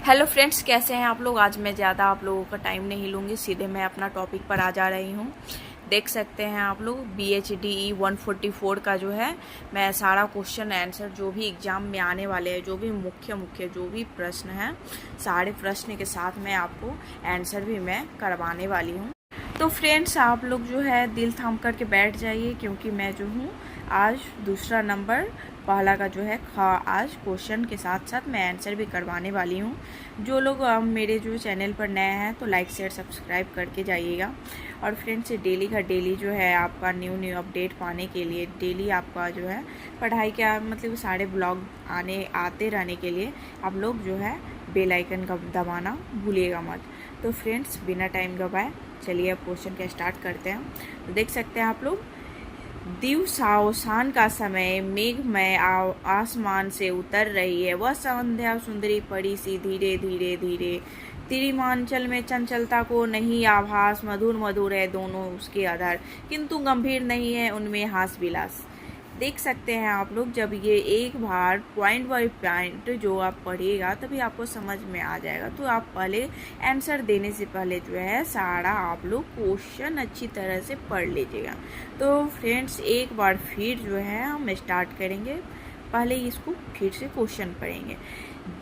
Hello friends, कैसे हैं आप लोग। आज मैं ज़्यादा आप लोगों का टाइम नहीं लूँगी, सीधे मैं अपना टॉपिक पर आ जा रही हूँ। देख सकते हैं आप लोग BHDE 144 का जो है, मैं सारा क्वेश्चन आंसर जो भी एग्ज़ाम में आने वाले हैं, जो भी मुख्य जो भी प्रश्न हैं, सारे प्रश्न के साथ मैं आपको आंसर भी मैं करवाने वाली हूँ। तो फ्रेंड्स, आप लोग जो है दिल थाम करके बैठ जाइए, क्योंकि मैं जो हूँ आज दूसरा नंबर पहला का जो है आज क्वेश्चन के साथ साथ मैं आंसर भी करवाने वाली हूँ। जो लोग मेरे जो चैनल पर नए हैं तो लाइक शेयर सब्सक्राइब करके जाइएगा। और फ्रेंड्स, डेली का डेली जो है आपका न्यू अपडेट पाने के लिए, डेली आपका जो है पढ़ाई का मतलब सारे ब्लॉग आते रहने के लिए आप लोग जो है बेल आइकन का दबाना भूलिएगा मत। तो फ्रेंड्स, बिना टाइम गवाए चलिए अब क्वेश्चन का स्टार्ट करते हैं। तो देख सकते हैं आप लोग, दिवसावसान का समय मेघमय आसमान से उतर रही है, वह संध्या सुंदरी पड़ी सी धीरे धीरे धीरे। तिरिमांचल में चंचलता को नहीं आभास, मधुर मधुर है दोनों उसके आधार, किंतु गंभीर नहीं है उनमें हास विलास। देख सकते हैं आप लोग, जब ये एक बार पॉइंट बाय पॉइंट जो आप पढ़िएगा तभी आपको समझ में आ जाएगा। तो आप पहले आंसर देने से पहले जो है सारा आप लोग क्वेश्चन अच्छी तरह से पढ़ लीजिएगा। तो फ्रेंड्स, एक बार फिर जो है हम स्टार्ट करेंगे। पहले इसको फिर से क्वेश्चन पढ़ेंगे।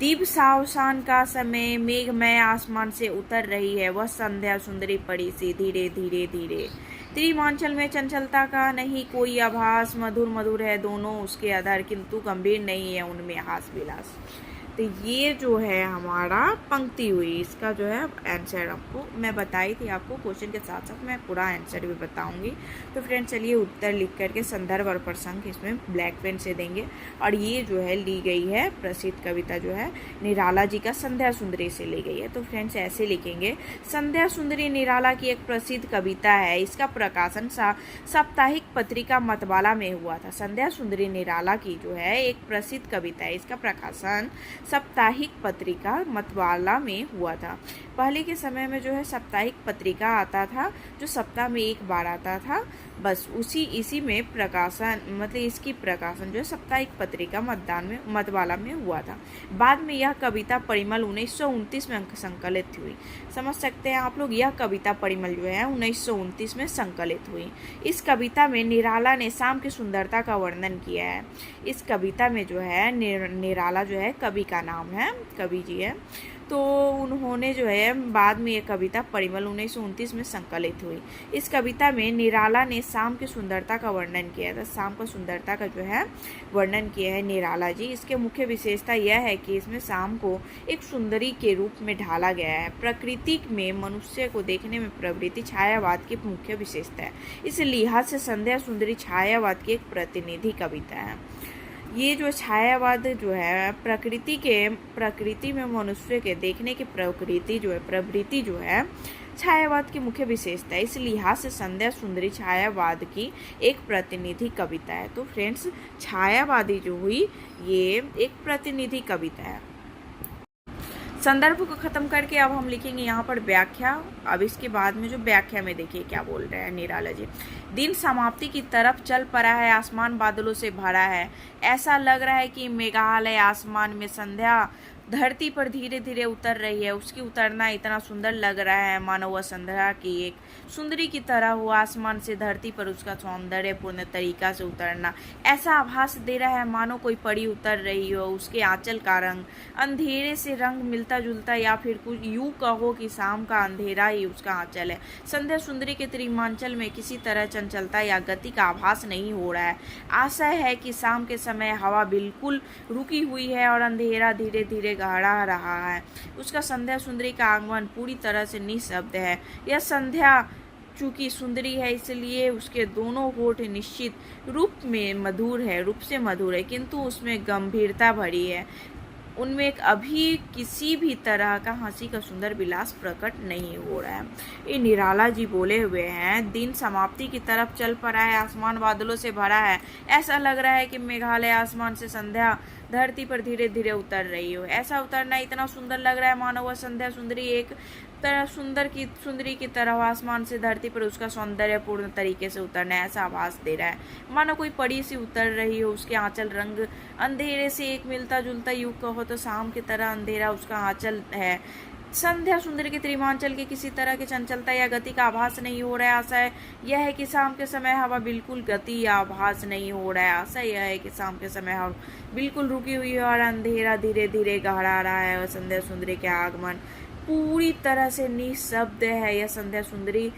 दिवसावसान का समय मेघमय आसमान से उतर रही है, वह संध्या सुंदरी पड़ी सी धीरे धीरे धीरे। त्रिमांचल में चंचलता का नहीं कोई आभास, मधुर मधुर है दोनों उसके आधार, किंतु गंभीर नहीं है उनमें हास विलास। तो ये जो है हमारा पंक्ति हुई, इसका जो है आंसर आपको मैं बताई थी। आपको क्वेश्चन के साथ साथ मैं पूरा आंसर भी बताऊंगी। तो फ्रेंड्स, चलिए उत्तर लिख करके संदर्भ और प्रसंग इसमें ब्लैक पेन से देंगे। और ये जो है ली गई है प्रसिद्ध कविता जो है निराला जी का संध्या सुंदरी से ली गई है। तो फ्रेंड्स, ऐसे लिखेंगे, संध्या सुंदरी निराला की एक प्रसिद्ध कविता है, इसका प्रकाशन साप्ताहिक पत्रिका मतवाला में हुआ था। संध्या सुंदरी निराला की जो है एक प्रसिद्ध कविता है, इसका प्रकाशन साप्ताहिक पत्रिका मतवाला में हुआ था। पहले के समय में जो है साप्ताहिक पत्रिका आता था जो सप्ताह में एक बार आता था, बस इसी में प्रकाशन मतलब इसकी प्रकाशन जो है साप्ताहिक पत्रिका मतवाला में हुआ था। बाद में यह कविता परिमल 1929 में संकलित हुई। समझ सकते हैं आप लोग, यह कविता परिमल जो है 1929 में संकलित हुई। इस कविता में निराला ने शाम की सुंदरता का वर्णन किया है। इस कविता में जो है निराला जो है कवि का नाम है, कवि जी है। तो उन्होंने जो है बाद में ये कविता परिमल 1929 में संकलित हुई। इस कविता में निराला ने शाम की सुंदरता का वर्णन किया था। शाम का सुंदरता का जो है वर्णन किया है निराला जी। इसके मुख्य विशेषता यह है कि इसमें शाम को एक सुंदरी के रूप में ढाला गया है। प्रकृति में मनुष्य को देखने में प्रवृत्ति छायावाद की मुख्य विशेषता है। इस लिहाज से संध्या सुंदरी छायावाद की एक प्रतिनिधि कविता है। ये जो छायावाद जो है प्रकृति में मनुष्य के देखने की प्रवृत्ति जो है छायावाद की मुख्य विशेषता है। इस लिहाज से संध्या सुंदरी छायावाद की एक प्रतिनिधि कविता है। तो फ्रेंड्स, छायावादी जो हुई ये एक प्रतिनिधि कविता है। संदर्भ को खत्म करके अब हम लिखेंगे यहाँ पर व्याख्या। अब इसके बाद में जो व्याख्या में देखिए क्या बोल रहे हैं निराला जी। दिन समाप्ति की तरफ चल पड़ा है, आसमान बादलों से भरा है, ऐसा लग रहा है कि मेघालय आसमान में संध्या धरती पर धीरे धीरे उतर रही है। उसकी उतरना इतना सुंदर लग रहा है मानो वह संध्या की एक सुंदरी की तरह हो, आसमान से धरती पर उसका सौंदर्यपूर्ण तरीका से उतरना ऐसा आभास दे रहा है मानो कोई परी उतर रही हो। उसके आंचल का रंग अंधेरे से रंग मिलता जुलता, या फिर कुछ यूं कहो कि शाम का अंधेरा ही उसका आंचल है। संध्या सुंदरी के त्रिमांचल में किसी तरह चंचलता या गति का आभास नहीं हो रहा है। आशय है कि शाम के समय हवा बिल्कुल रुकी हुई है और अंधेरा धीरे धीरे गहरा रहा है। उसका संध्या सुंदरी का आगमन पूरी तरह से निःशब्द है। यह संध्या चूंकि सुंदरी है इसलिए उसके दोनों होठ निश्चित रूप से मधुर है, किंतु उसमें गंभीरता भरी है। उनमें एक अभी किसी भी तरह का हंसी का सुंदर विलास प्रकट नहीं हो रहा है। ये निराला जी बोले हुए हैं, दिन समाप्ति की तरफ चल पड़ा है, आसमान बादलों से भरा है, ऐसा लग रहा है कि मेघालय आसमान से संध्या धरती पर धीरे धीरे उतर रही हो। ऐसा उतरना इतना सुंदर लग रहा है मानो वह संध्या सुंदरी एक तरह सुंदरी की तरह आसमान से धरती पर उसका सौंदर्य पूर्ण तरीके से उतरना है ऐसा आभास दे रहा है। मानो कोई परी सी उतर रही हो। उसके आंचल रंग अंधेरे से एक मिलता जुलता युग कहो तो शाम की तरह अंधेरा उसका आंचल है। संध्या सुंदरी के त्रिमांचल के किसी तरह की चंचलता या गति का आभास नहीं हो रहा है। आशा यह है कि शाम के समय हवा बिल्कुल गति या आभास नहीं हो रहा है। आशा यह है कि शाम के समय हवा बिल्कुल रुकी हुई है और अंधेरा धीरे धीरे गहरा रहा है और संध्या सुंदरी के आगमन पूरी तरह से निःशब्द है। यह संध्या सुंदरी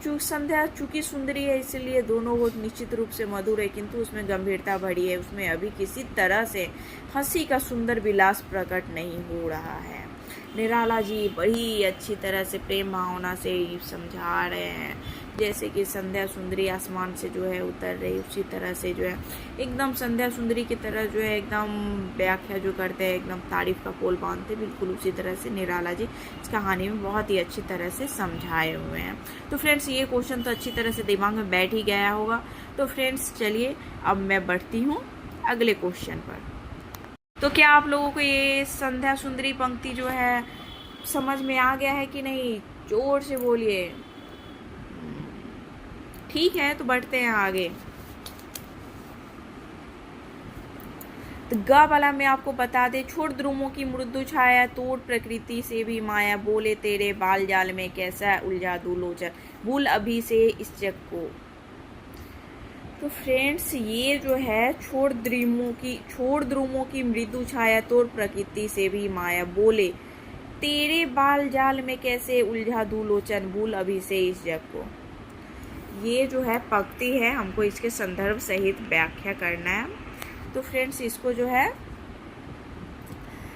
चूंकि सुंदरी है इसलिए दोनों होठ निश्चित रूप से मधुर है, किंतु उसमें गंभीरता भरी है। उसमें अभी किसी तरह से हंसी का सुंदर विलास प्रकट नहीं हो रहा है। निराला जी बड़ी अच्छी तरह से प्रेम भावना से समझा रहे हैं, जैसे कि संध्या सुंदरी आसमान से जो है उतर रही उसी तरह से जो है एकदम संध्या सुंदरी की तरह जो है एकदम व्याख्या जो करते हैं, एकदम तारीफ का पोल बांधते, बिल्कुल उसी तरह से निराला जी इस कहानी में बहुत ही अच्छी तरह से समझाए हुए हैं। तो फ्रेंड्स ये क्वेश्चन तो अच्छी तरह से दिमाग में बैठ ही गया होगा। तो फ्रेंड्स चलिए अब मैं बढ़ती हूँ अगले क्वेश्चन पर। तो क्या आप लोगों को ये संध्या सुंदरी पंक्ति जो है समझ में आ गया है कि नहीं? जोर से बोलिए। ठीक है, तो बढ़ते हैं आगे। तो ग वाला मैं आपको बता दे, छोड़ द्रुमों की मृदु छाया, तोड़ प्रकृति से भी माया, बोले तेरे बाल जाल में कैसा उलझा दू लोचन, भूल अभी से इस जग को। तो फ्रेंड्स ये जो है छोड़ द्रुमों की मृदु छाया, तोड़ प्रकृति से भी माया, बोले तेरे बाल जाल में कैसे उलझा दू लोचन, भूल अभी से इस जग को। ये जो है पंक्ति है, हमको इसके संदर्भ सहित व्याख्या करना है। तो फ्रेंड्स इसको जो है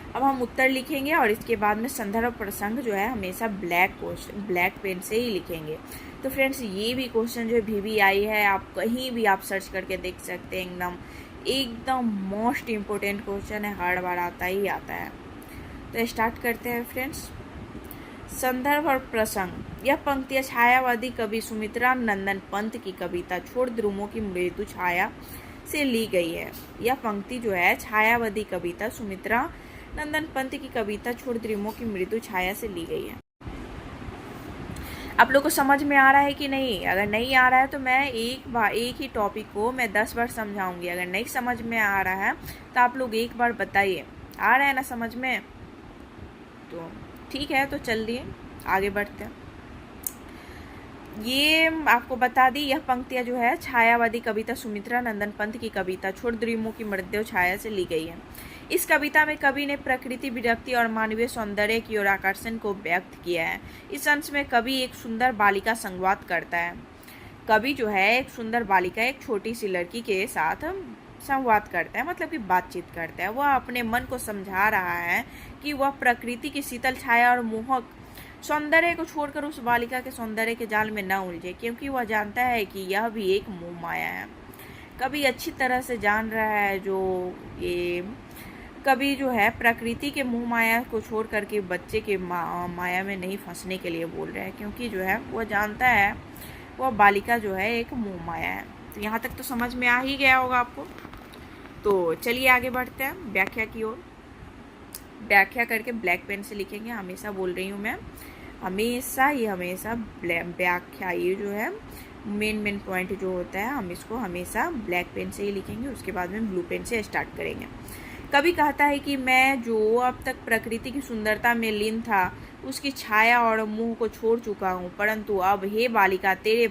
अब हम उत्तर लिखेंगे और इसके बाद में संदर्भ प्रसंग जो है हमेशा ब्लैक पेन से ही लिखेंगे। तो फ्रेंड्स ये भी क्वेश्चन जो है VVI है, आप कहीं भी आप सर्च करके देख सकते हैं। एकदम मोस्ट इम्पोर्टेंट क्वेश्चन है, हर बार आता ही आता है। तो स्टार्ट करते हैं फ्रेंड्स। संदर्भ और प्रसंग। यह पंक्तियाँ छायावादी कवि सुमित्रा नंदन पंत की कविता छोड़ द्रुमों की मृदु छाया से ली गई है। यह पंक्ति जो है छायावादी कविता सुमित्रा नंदन पंत की कविता छोड़ द्रुमों की मृदु छाया से ली गई है। आप लोग को समझ में आ रहा है कि नहीं? अगर नहीं आ रहा है तो मैं एक ही टॉपिक को मैं 10 बार समझाऊंगी। अगर नहीं समझ में आ रहा है तो आप लोग एक बार बताइए। आ रहा है ना समझ में? तो ठीक है, तो चलिए आगे बढ़ते हैं। ये आपको बता दी, यह पंक्तियाँ जो है छायावादी कविता सुमित्रा नंदन पंत की कविता छोड़ द्रुमों की मृदु छाया से ली गई है। इस कविता में कवि ने प्रकृति, विरक्ति और मानवीय सौंदर्य की ओर आकर्षण को व्यक्त किया है। इस अंश में कवि एक सुंदर बालिका संवाद करता है। कवि जो है एक सुंदर बालिका, एक छोटी सी लड़की के साथ संवाद करता है, मतलब कि बातचीत करता है। वह अपने मन को समझा रहा है कि वह प्रकृति की शीतल छाया और मोहक सौंदर्य को छोड़कर उस बालिका के सौंदर्य के जाल में न उलझे, क्योंकि वह जानता है कि यह भी एक मोह माया है। कवि अच्छी तरह से जान रहा है जो ये कवि जो है प्रकृति के मोह माया को छोड़ करके बच्चे के माया में नहीं फंसने के लिए बोल रहा है, क्योंकि जो है वह जानता है वह बालिका जो है एक मोह माया है। तो यहाँ तक तो समझ में आ ही गया होगा आपको। तो चलिए आगे बढ़ते हैं व्याख्या की ओर। व्याख्या करके ब्लैक पेन से लिखेंगे, हमेशा बोल रही हूँ मैं, हमेशा व्याख्या ये जो है मेन पॉइंट जो होता है हम इसको हमेशा ब्लैक पेन से ही लिखेंगे, उसके बाद में ब्लू पेन से स्टार्ट करेंगे। कवि कहता है कि मैं जो अब तक प्रकृति की सुंदरता में लीन था उसकी छाया और मुंह को छोड़ चुका हूँ, परंतु अब हे बालिका तेरे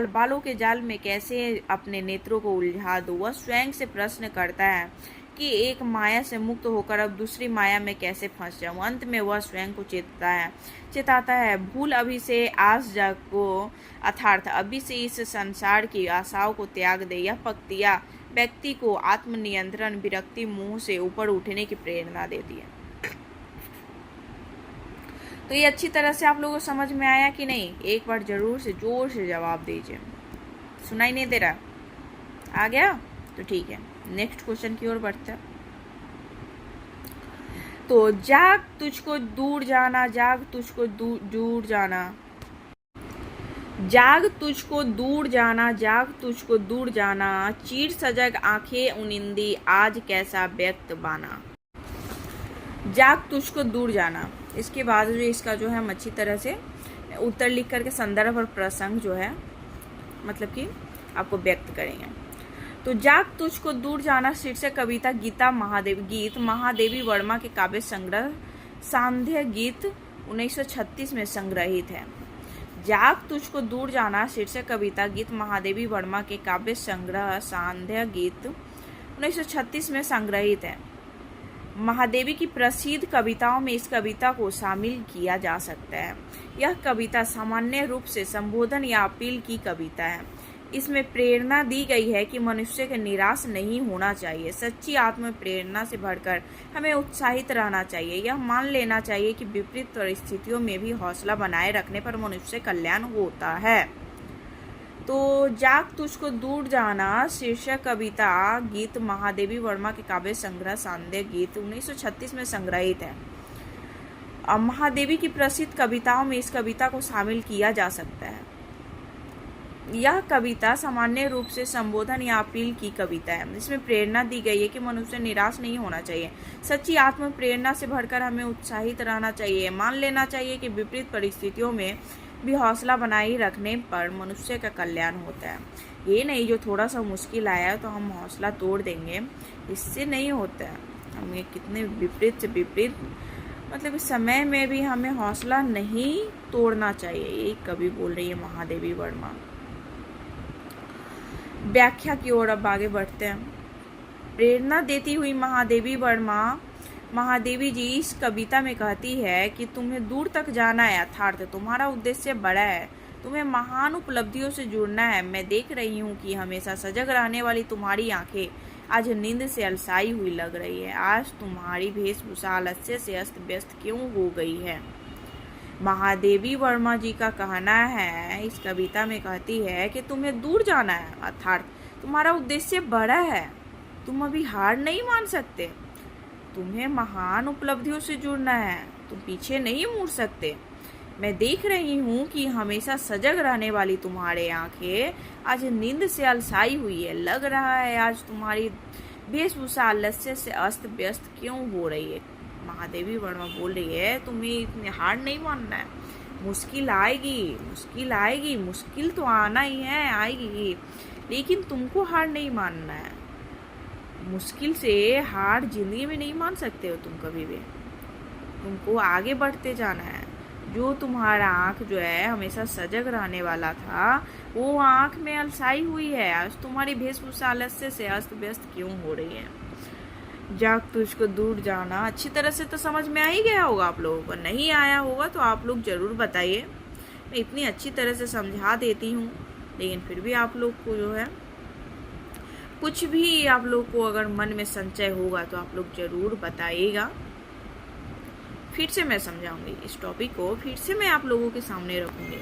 बालों के जाल में कैसे अपने नेत्रों को उलझा दूँ। वह स्वयं से प्रश्न करता है कि एक माया से मुक्त होकर अब दूसरी माया में कैसे फंस जाऊं। अंत में वह स्वयं को चेताता है भूल अभी से आस जागो, अर्थात अभी से इस संसार की आशाओं को त्याग दे। यह पंक्तियाँ व्यक्ति को आत्मनियंत्रण, विरक्ति, मोह से ऊपर उठने की प्रेरणा देती है। तो ये अच्छी तरह से आप लोगों को समझ में आया कि नहीं? एक बार जरूर से जोर से जवाब दीजिए। सुनाई नहीं दे रहा? आ गया? तो ठीक है, नेक्स्ट क्वेश्चन की ओर बढ़ते हैं। तो जाग तुझको दूर जाना, जाग तुझको दूर जाना, जाग तुझको दूर जाना, जाग तुझको दूर जाना, चीर सजग आंखें उनिंदी, आज कैसा व्यक्त बाना। जाग तुझको दूर जाना, इसके बाद जो इसका जो है हम अच्छी तरह से उत्तर लिख करके संदर्भ और प्रसंग जो है मतलब कि आपको व्यक्त करेंगे। तो जाग तुझको दूर जाना शीर्षक कविता गीत महादेवी वर्मा के काव्य संग्रह सांध्य गीत 1936 में संग्रहित है। जाग तुझको दूर जाना शीर्षक कविता गीत महादेवी वर्मा के काव्य संग्रह सांध्य गीत 1936 में संग्रहित है। महादेवी की प्रसिद्ध कविताओं में इस कविता को शामिल किया जा सकता है। यह कविता सामान्य रूप से संबोधन या अपील की कविता है। इसमें प्रेरणा दी गई है कि मनुष्य को निराश नहीं होना चाहिए। सच्ची आत्म प्रेरणा से भरकर हमें उत्साहित रहना चाहिए। यह मान लेना चाहिए कि विपरीत परिस्थितियों में भी हौसला बनाए रखने पर मनुष्य कल्याण होता है। तो जाग तुझको दूर जाना शीर्षक कविता गीत महादेवी वर्मा के काव्य संग्रह सांध्य गीत 1936 में संग्रहित है। महादेवी की प्रसिद्ध कविताओं में इस कविता को शामिल किया जा सकता है। यह कविता सामान्य रूप से संबोधन या अपील की कविता है। इसमें प्रेरणा दी गई है कि मनुष्य निराश नहीं होना चाहिए। सच्ची आत्म प्रेरणा से भरकर हमें उत्साहित रहना चाहिए। मान लेना चाहिए कि विपरीत परिस्थितियों में भी हौसला बनाए रखने पर मनुष्य का कल्याण होता है। ये नहीं जो थोड़ा सा मुश्किल आया तो हम हौसला तोड़ देंगे, इससे नहीं होता है। हमें कितने विपरीत से विपरीत मतलब इस समय में भी हमें हौसला नहीं तोड़ना चाहिए। ये कवि बोल रही है महादेवी वर्मा। व्याख्या की ओर अब आगे बढ़ते हैं। प्रेरणा देती हुई महादेवी वर्मा महादेवी जी इस कविता में कहती है कि तुम्हें दूर तक जाना है, अर्थात तुम्हारा उद्देश्य बड़ा है, तुम्हें महान उपलब्धियों से जुड़ना है। मैं देख रही हूँ कि हमेशा सजग रहने वाली तुम्हारी आंखें आज नींद से अलसाई हुई लग रही है। आज तुम्हारी वेशभूषा आलस्य से अस्त व्यस्त क्यों हो गई है। महादेवी वर्मा जी का कहना है, इस कविता में कहती है कि तुम्हें दूर जाना है, अर्थात तुम्हारा उद्देश्य बड़ा है, तुम अभी हार नहीं मान सकते, तुम्हें महान उपलब्धियों से जुड़ना है, तुम पीछे नहीं मुड़ सकते। मैं देख रही हूँ कि हमेशा सजग रहने वाली तुम्हारे आंखें आज नींद से अलसाई हुई है। लग रहा है आज तुम्हारी वेशभूषा आलस्य से अस्त व्यस्त क्यों हो रही है। महादेवी वर्मा बोल रही है तुम्हें इतने हार नहीं मानना है। मुश्किल आएगी, मुश्किल आएगी, मुश्किल तो आना ही है, आएगी, लेकिन तुमको हार नहीं मानना है। मुश्किल से हार जिंदगी में नहीं मान सकते हो तुम कभी भी। तुमको आगे बढ़ते जाना है। जो तुम्हारा आँख जो है हमेशा सजग रहने वाला था, वो आँख में अलसाई हुई है। आज तुम्हारी वेशभूषा आलस्य से अस्त व्यस्त क्यों हो रही है। जाग तुझको दूर जाना अच्छी तरह से तो समझ में आ ही गया होगा आप लोगों को। नहीं आया होगा तो आप लोग जरूर बताइए। मैं इतनी अच्छी तरह से समझा देती हूँ, लेकिन फिर भी आप लोग को जो है कुछ भी आप लोग को अगर मन में संचय होगा तो आप लोग जरूर बताइएगा। फिर से मैं समझाऊंगी इस टॉपिक को, फिर से मैं आप लोगों के सामने रखूंगी।